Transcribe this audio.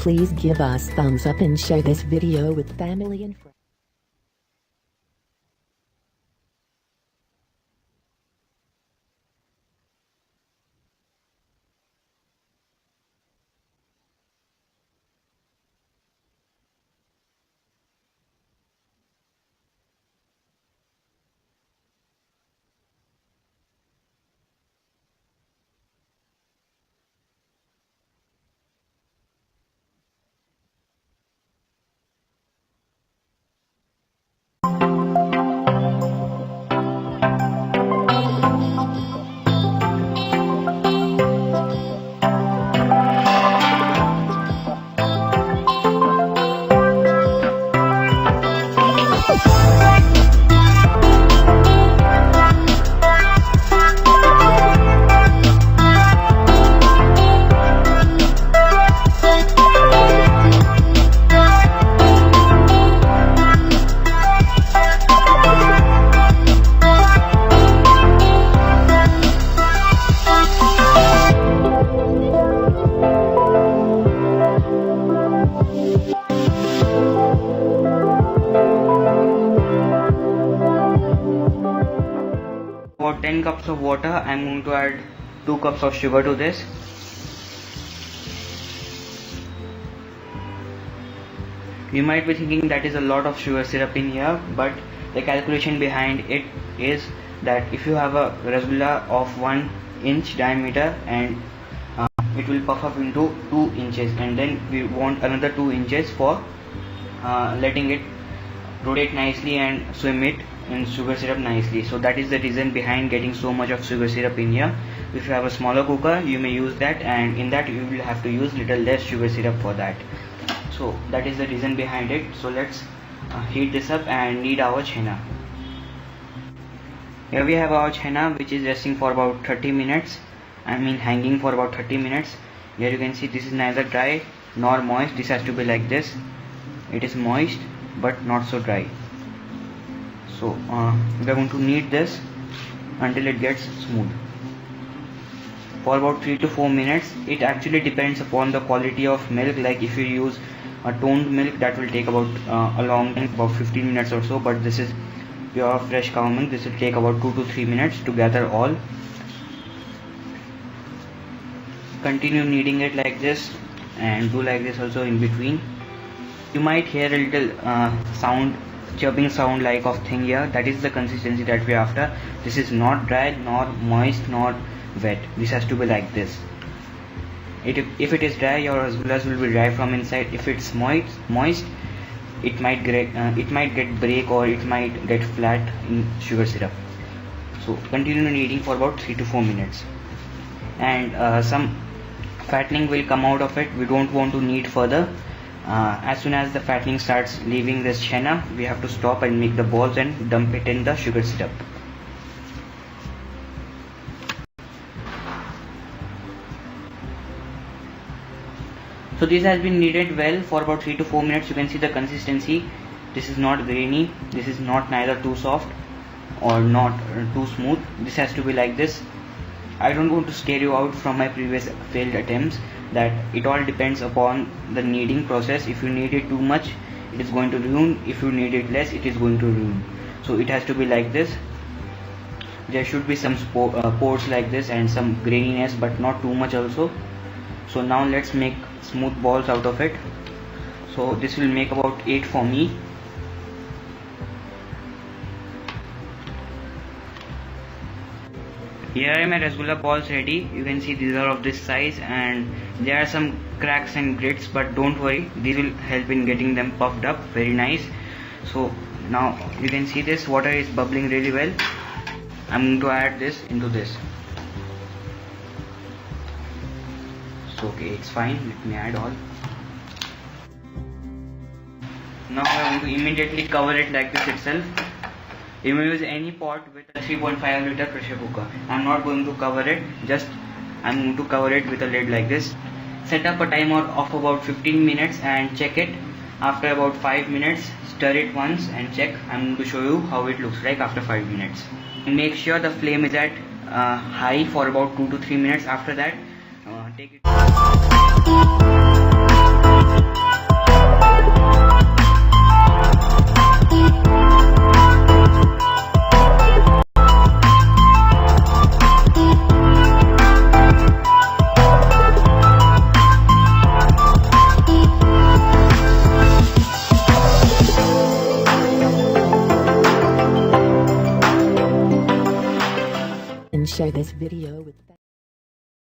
please give us thumbs up and share this video with family and friends. About 10 cups of water, I am going to add 2 cups of sugar to this. You might be thinking that is a lot of sugar syrup in here, but the calculation behind it is that if you have a rasgulla of 1 inch diameter and it will puff up into 2 inches, and then we want another 2 inches for letting it rotate nicely and swim it in sugar syrup nicely. So that is the reason behind getting so much of sugar syrup in here. If you have a smaller cooker, you may use that, and in that you will have to use little less sugar syrup for that. So that is the reason behind it. So let's heat this up and knead our chenna. Here we have our chenna, which is resting for about 30 minutes. I mean hanging for about 30 minutes. Here you can see this is neither dry nor moist. This has to be like this. It is moist but not so dry. So we are going to knead this until it gets smooth for about 3 to 4 minutes. It actually depends upon the quality of milk. Like if you use a toned milk, that will take about a long time, about 15 minutes or so, but this is pure fresh cow milk. This will take about 2 to 3 minutes to gather all. Continue kneading it like this and do like this also in between. You might hear a little chirping sound like of thing here. That is the consistency that we are after. This is not dry nor moist nor wet. This has to be like this. If it is dry, your rasgullas will be dry from inside. If it's moist, it might get break or it might get flat in sugar syrup. So continue kneading for about 3 to 4 minutes, and some fattening will come out of it. We don't want to knead further. As soon as the fattening starts leaving this chenna, we have to stop and make the balls and dump it in the sugar syrup. So this has been kneaded well for about 3 to 4 minutes. You can see the consistency. This is not grainy. This is not neither too soft or not too smooth. This has to be like this. I don't want to scare you out from my previous failed attempts, that it all depends upon the kneading process. If you knead it too much, it is going to ruin. If you knead it less, it is going to ruin. So it has to be like this. There should be some pores like this and some graininess, but not too much also. So now let's make smooth balls out of it. So this will make about 8 for me. Here are my rasgulla balls ready. You can see these are of this size, and there are some cracks and grits, but don't worry, these will help in getting them puffed up very nice. So now you can see this water is bubbling really well. I'm going to add this into this. So okay, it's fine. Let me add all. Now I'm going to immediately cover it like this itself. You may use any pot with a 3.5 liter pressure cooker. I'm not going to cover it, I'm going to cover it with a lid like this. Set up a timer of about 15 minutes and check it. After about 5 minutes, stir it once and check. I'm going to show you how it looks like after 5 minutes. And make sure the flame is at high for about 2 to 3 minutes. After that, take it. share this video with